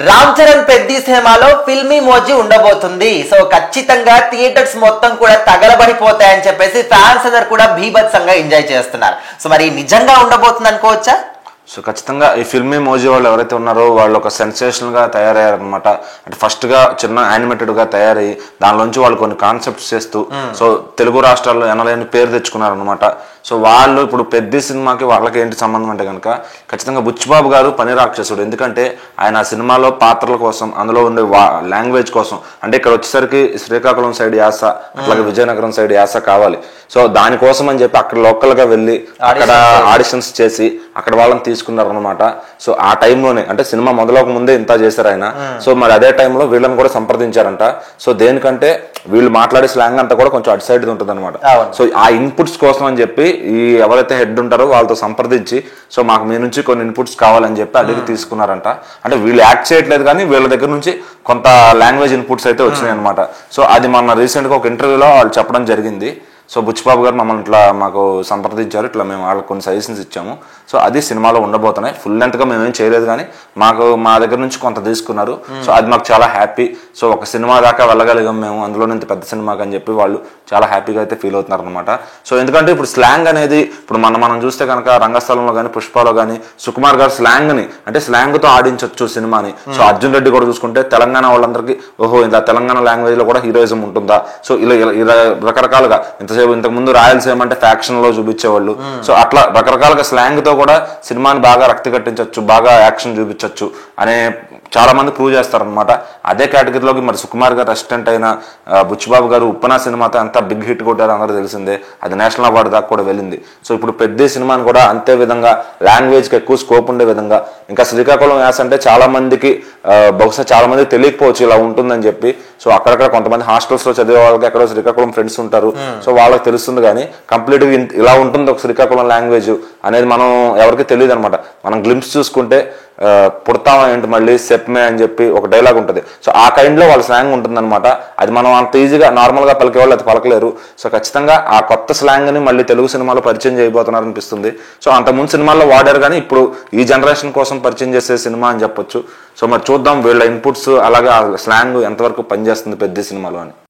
రామ్ చరణ్ పెద్ది సినిమాలో ఫిల్మీ మోజీ ఉండబోతుంది. సో ఖచ్చితంగా థియేటర్స్ మొత్తం కూడా తగలబడిపోతాయని చెప్పేసి ఫ్యాన్స్ అందరు కూడా భీభత్సంగా ఎంజాయ్ చేస్తున్నారు. సో మరి నిజంగా ఉండబోతుంది అనుకోవచ్చా? సో ఖచ్చితంగా ఈ ఫిల్మీ మోజీ వాళ్ళు ఎవరైతే ఉన్నారో వాళ్ళు ఒక సెన్సేషనల్ గా తయారయ్యారనమాట. అంటే ఫస్ట్ గా చిన్న యానిమేటెడ్ గా తయారయ్యి దానిలోంచి వాళ్ళు కొన్ని కాన్సెప్ట్స్ చేస్తూ సో తెలుగు రాష్ట్రాల్లో ఎనలేని పేరు తెచ్చుకున్నారనమాట. సో వాళ్ళు ఇప్పుడు పెద్ద సినిమాకి వాళ్ళకి ఏంటి సంబంధం అంటే కనుక ఖచ్చితంగా బుచ్చిబాబు గారు పని రాక్షసుడు. ఎందుకంటే ఆయన ఆ సినిమాలో పాత్రల కోసం అందులో ఉండే లాంగ్వేజ్ కోసం అంటే ఇక్కడ వచ్చేసరికి శ్రీకాకుళం సైడ్ యాస అట్లాగే విజయనగరం సైడ్ యాస కావాలి. సో దానికోసం అని చెప్పి అక్కడ లోకల్ గా వెళ్ళి అక్కడ ఆడిషన్స్ చేసి అక్కడ వాళ్ళని తీసుకున్నారు అనమాట. సో ఆ టైంలోనే అంటే సినిమా మొదలవక ముందే ఇంత చేశారు ఆయన. సో మరి అదే టైంలో వీళ్ళని కూడా సంప్రదించారంట. సో దేనికంటే వీళ్ళు మాట్లాడే స్లాంగ్ అంతా కూడా కొంచెం అటు సైడ్ ఉంటుంది అనమాట. సో ఆ ఇన్పుట్స్ కోసం అని చెప్పి ఈ ఎవరైతే హెడ్ ఉంటారో వాళ్ళతో సంప్రదించి సో మాకు మీ నుంచి కొన్ని ఇన్పుట్స్ కావాలని చెప్పి అడిగి తీసుకున్నారంట. అంటే వీళ్ళు యాక్ట్ చేయట్లేదు కానీ వీళ్ళ దగ్గర నుంచి కొంత లాంగ్వేజ్ ఇన్పుట్స్ అయితే వచ్చినాయి అనమాట. సో అది మొన్న రీసెంట్ గా ఒక ఇంటర్వ్యూలో వాళ్ళు చెప్పడం జరిగింది. సో బుచ్చిబాబు గారు మమ్మల్ని ఇట్లా మాకు సంప్రదించారు, ఇట్లా మేము వాళ్ళకి కొన్ని సజెషన్స్ ఇచ్చాము. సో అది సినిమాలో ఉండబోతున్నాయి. ఫుల్ లెంత్ గా మేమేం చేయలేదు కానీ మా దగ్గర నుంచి కొంత తీసుకున్నారు. సో అది మాకు చాలా హ్యాపీ. సో ఒక సినిమా దాకా వెళ్ళగలిగాం మేము, అందులో ఇంత పెద్ద సినిమాకి అని చెప్పి వాళ్ళు చాలా హ్యాపీగా అయితే ఫీల్ అవుతున్నారు అనమాట. సో ఎందుకంటే ఇప్పుడు స్లాంగ్ అనేది ఇప్పుడు మనం చూస్తే కనుక రంగస్థలంలో కానీ పుష్పలో కానీ సుకుమార్ గారు స్లాంగ్ ని అంటే స్లాంగ్ తో ఆడించవచ్చు సినిమాని. సో అర్జున్ రెడ్డి కూడా చూసుకుంటే తెలంగాణ వాళ్ళందరికీ ఓహో ఇలా తెలంగాణ లాంగ్వేజ్ లో కూడా హీరోయిజం ఉంటుందా. సో ఇలా రకరకాలుగా ఇంతకు ముందు రాయలసీమ అంటే ఫ్యాక్షన్ లో చూపించేవాళ్ళు. సో అట్లా రకరకాలుగా స్లాంగ్ తో కూడా సినిమాని బాగా రక్తి కట్టించవచ్చు, బాగా యాక్షన్ చూపించవచ్చు అనే చాలా మంది ప్రూవ్ చేస్తారనమాట. అదే కేటగిరీలోకి మరి సుకుమార్ గారు అసిస్టెంట్ అయిన బుచ్చిబాబు గారు ఉప్పనా సినిమాతో అంతా బిగ్ హిట్ కొట్టారు, అందరూ తెలిసిందే. అది నేషనల్ అవార్డు దాకా కూడా వెళ్ళింది. సో ఇప్పుడు పెద్ద సినిమాని కూడా అంతే విధంగా లాంగ్వేజ్ కి ఎక్కువ స్కోప్ ఉండే విధంగా ఇంకా శ్రీకాకుళం యాస అంటే చాలా మందికి బహుశా చాలా మందికి తెలియకపోవచ్చు ఇలా ఉంటుందని చెప్పి. సో అక్కడక్కడ కొంతమంది హాస్టల్స్ లో చదివే వాళ్ళకి ఎక్కడో శ్రీకాకుళం ఫ్రెండ్స్ ఉంటారు. సో వాళ్ళకి తెలుస్తుంది కానీ కంప్లీట్ గా ఇలా ఉంటుంది ఒక శ్రీకాకుళం లాంగ్వేజ్ అనేది మనం ఎవరికి తెలియదు అనమాట. మనం గ్లింప్స్ చూసుకుంటే పుడతామా ఏంటి మళ్ళీ సెప్మే అని చెప్పి ఒక డైలాగ్ ఉంటుంది. సో ఆ కైండ్ లో వాళ్ళ స్లాంగ్ ఉంటుంది అనమాట. అది మనం అంత ఈజీగా నార్మల్ గా పలికే వాళ్ళు అది పలకలేరు. సో ఖచ్చితంగా ఆ కొత్త స్లాంగ్ ని మళ్ళీ తెలుగు సినిమాలో పరిచయం చేయబోతున్నారు అనిపిస్తుంది. సో అంతకుముందు సినిమాల్లో వాడారు కానీ ఇప్పుడు ఈ జనరేషన్ కోసం పరిచయం చేసే సినిమా అని చెప్పొచ్చు. సో మరి చూద్దాం వీళ్ళ ఇన్పుట్స్ అలాగే ఆ స్లాంగ్ ఎంతవరకు పనిచేస్తుంది పెద్ద సినిమాలో అని.